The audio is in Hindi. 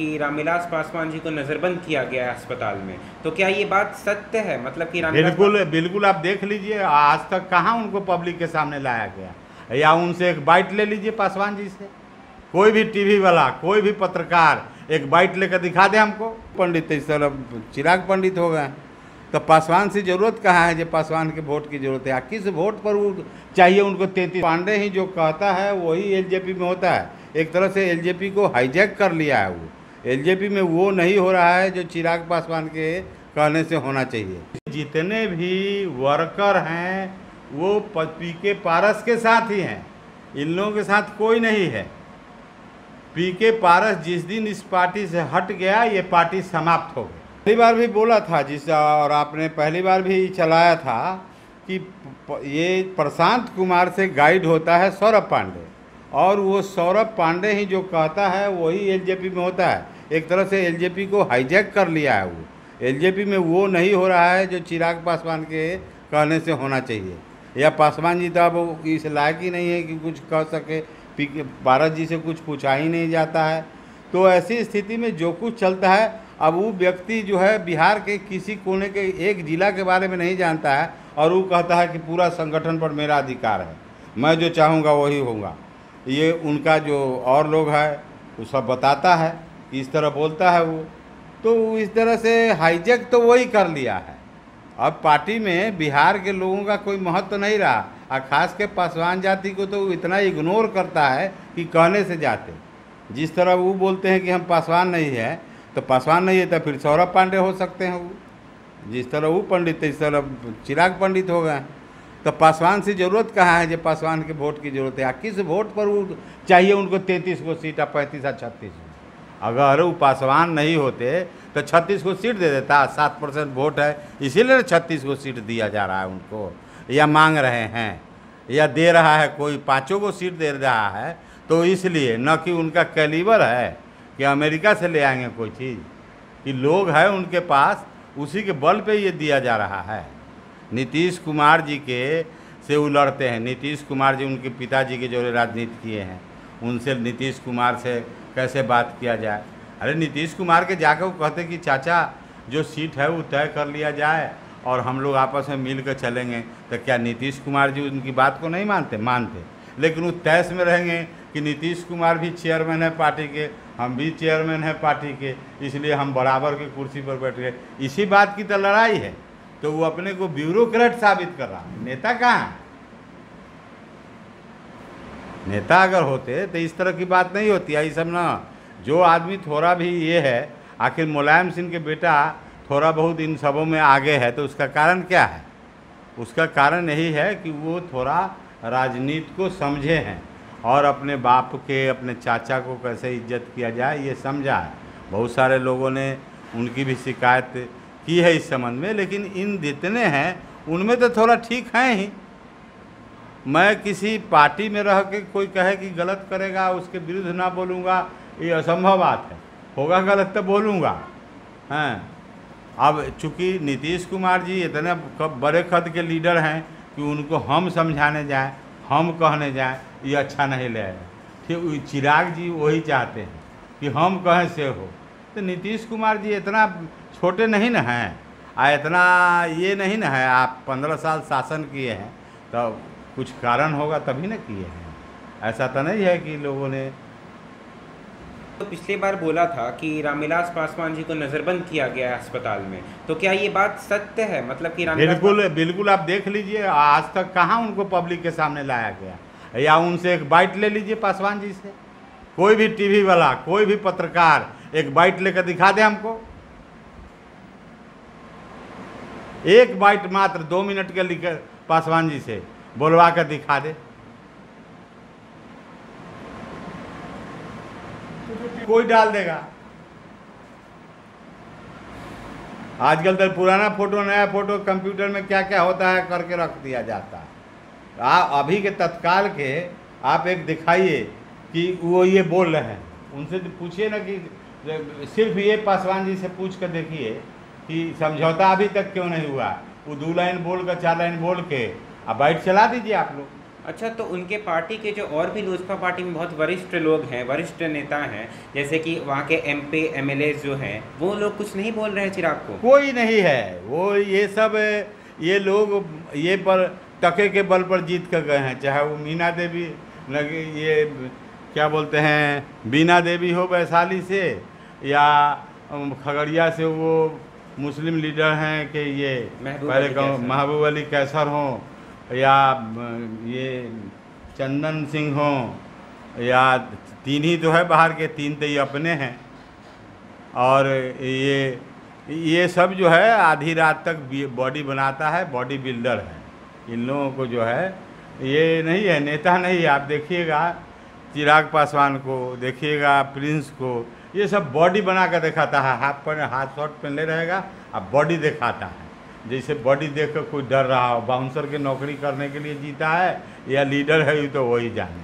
कि रामविलास पासवान जी को नज़रबंद किया गया है अस्पताल में, तो क्या ये बात सत्य है? मतलब कि बिल्कुल बिल्कुल, आप देख लीजिए आज तक कहाँ उनको पब्लिक के सामने लाया गया, या उनसे एक बाइट ले लीजिए पासवान जी से। कोई भी टीवी वाला, कोई भी पत्रकार एक बाइट लेकर दिखा दे हमको। पंडित इस तरह चिराग पंडित हो गए, तो पासवान से जरूरत कहाँ है? जो पासवान के वोट की जरूरत है, किस वोट पर वो चाहिए उनको? 33 पांडे ही जो कहता है वही एलजेपी में होता है। एक तरह से एलजेपी को हाईजैक कर लिया है वो। एलजेपी में वो नहीं हो रहा है जो चिराग पासवान के कहने से होना चाहिए। जितने भी वर्कर हैं वो पीके पारस के साथ ही हैं, इन लोगों के साथ कोई नहीं है। पीके पारस जिस दिन इस पार्टी से हट गया, ये पार्टी समाप्त हो गई। पहली बार भी बोला था और आपने पहली बार भी चलाया था कि ये प्रशांत कुमार से गाइड होता है सौरभ पांडे, और वो सौरभ पांडे ही जो कहता है वही एलजेपी में होता है। एक तरह से एलजेपी को हाईजैक कर लिया है वो। एलजेपी में वो नहीं हो रहा है जो चिराग पासवान के कहने से होना चाहिए। या पासवान जी तो अब इस लायक ही नहीं है कि कुछ कह सके, पीके पारस जी से कुछ पूछा ही नहीं जाता है। तो ऐसी स्थिति में जो कुछ चलता है, अब वो व्यक्ति जो है बिहार के किसी कोने के एक जिला के बारे में नहीं जानता है, और वो कहता है कि पूरा संगठन पर मेरा अधिकार है, मैं जो चाहूँगा वही होगा। ये उनका जो और लोग है वो सब बताता है, इस तरह बोलता है वो। तो इस तरह से हाईजैक तो वही कर लिया है। अब पार्टी में बिहार के लोगों का कोई महत्व नहीं रहा, और ख़ास के पासवान जाति को तो इतना इग्नोर करता है कि कहने से जाते। जिस तरह वो बोलते हैं कि हम पासवान नहीं है, तो पासवान नहीं है तो फिर सौरभ पांडे हो सकते हैं वो। जिस तरह वो पंडित इस तरह चिराग पंडित हो गए। तो पासवान से ज़रूरत कहाँ है? जो पासवान के वोट की ज़रूरत है, किस वोट पर वो चाहिए उनको 33 को सीट, 35 या 36? अगर वो पासवान नहीं होते तो 36 को सीट दे देता। 7% वोट है, इसीलिए 36 को सीट दिया जा रहा है उनको, या मांग रहे हैं, या दे रहा है कोई 5 को सीट दे रहा है। तो इसलिए न कि उनका कैलिबर है कि अमेरिका से ले आएंगे कोई चीज़, कि लोग हैं उनके पास, उसी के बल पे ये दिया जा रहा है। नीतीश कुमार जी के से वो लड़ते हैं। नीतीश कुमार जी उनके पिताजी के जो राजनीति किए हैं, उनसे नीतीश कुमार से कैसे बात किया जाए? अरे नीतीश कुमार के जाकर वो कहते कि चाचा जो सीट है वो तय कर लिया जाए और हम लोग आपस में मिल कर चलेंगे। तो क्या नीतीश कुमार जी उनकी बात को नहीं मानते? लेकिन वो तैस में रहेंगे कि नीतीश कुमार भी चेयरमैन है पार्टी के, हम भी चेयरमैन हैं पार्टी के, इसलिए हम बराबर की कुर्सी पर बैठ गए। इसी बात की तो लड़ाई है। तो वो अपने को ब्यूरोक्रेट साबित कर रहा है। नेता कहाँ है? नेता अगर होते तो इस तरह की बात नहीं होती। ये सब ना, जो आदमी थोड़ा भी ये है, आखिर मुलायम सिंह के बेटा थोड़ा बहुत इन सबों में आगे है, तो उसका कारण क्या है? उसका कारण यही है कि वो थोड़ा राजनीति को समझे हैं, और अपने बाप के, अपने चाचा को कैसे इज्जत किया जाए ये समझा है। बहुत सारे लोगों ने उनकी भी शिकायत की है इस संबंध में, लेकिन इन जितने हैं उनमें तो थोड़ा ठीक हैं ही। मैं किसी पार्टी में रह के कोई कहे कि गलत करेगा उसके विरुद्ध ना बोलूँगा, ये असंभव बात है। होगा गलत तो बोलूँगा। हैं, अब चूँकि नीतीश कुमार जी इतने बड़े कद के लीडर हैं कि उनको हम समझाने जाएं, हम कहने जाएं, ये अच्छा नहीं लगेगा। ठीक, चिराग जी वही चाहते हैं कि हम कहें से हो। तो नीतीश कुमार जी इतना छोटे नहीं न हैं, इतना ये नहीं न है। आप 15 साल शासन किए हैं तो कुछ कारण होगा तभी न किए हैं। ऐसा तो नहीं है कि लोगों ने तो पिछली बार बोला था कि रामविलास पासवान जी को नज़रबंद किया गया है अस्पताल में, तो क्या ये बात सत्य है? मतलब कि बिल्कुल बिल्कुल, आप देख लीजिए आज तक कहाँ उनको पब्लिक के सामने लाया गया, या उनसे एक बाइट ले लीजिए पासवान जी से। कोई भी टीवी वाला, कोई भी पत्रकार एक बाइट लेकर दिखा दे हमको। एक बाइट मात्र 2 मिनट के लिखे पासवान जी से बोलवा कर दिखा दे। कोई डाल देगा। आजकल तो पुराना फोटो नया फोटो कंप्यूटर में क्या क्या होता है करके रख दिया जाता है। अभी के तत्काल के आप एक दिखाइए कि वो ये बोल रहे हैं, उनसे पूछिए ना कि सिर्फ ये पासवान जी से पूछ कर देखिए कि समझौता अभी तक क्यों नहीं हुआ। वो 2 लाइन बोल कर 4 लाइन बोल के अब बाइट चला दीजिए आप लोग। अच्छा, तो उनके पार्टी के जो और भी लोजपा पार्टी में बहुत वरिष्ठ लोग हैं, वरिष्ठ नेता हैं, जैसे कि वहाँ के MP MLA जो हैं, वो लोग कुछ नहीं बोल रहे हैं चिराग को? कोई नहीं है। वो ये सब ये लोग ये पर टके के बल पर जीत कर गए हैं। चाहे वो मीना देवी लगे, ये क्या बोलते हैं, बीना देवी हो वैशाली से, या खगड़िया से वो मुस्लिम लीडर हैं कि ये पहले महबूब अली कैसर हों, या ये चंदन सिंह हों, या तीन ही तो है बाहर के, तीन तो ये अपने हैं। और ये सब जो है आधी रात तक बॉडी बनाता है, बॉडी बिल्डर है। इन लोगों को जो है ये नहीं है, नेता नहीं है। आप देखिएगा चिराग पासवान को, देखिएगा प्रिंस को, ये सब बॉडी बना कर दिखाता है। हाथ शॉर्ट पहले रहेगा, अब बॉडी दिखाता है। जैसे बॉडी देख कर कोई डर रहा हो। बाउंसर की नौकरी करने के लिए जीता है या लीडर है, ये तो वही जाने।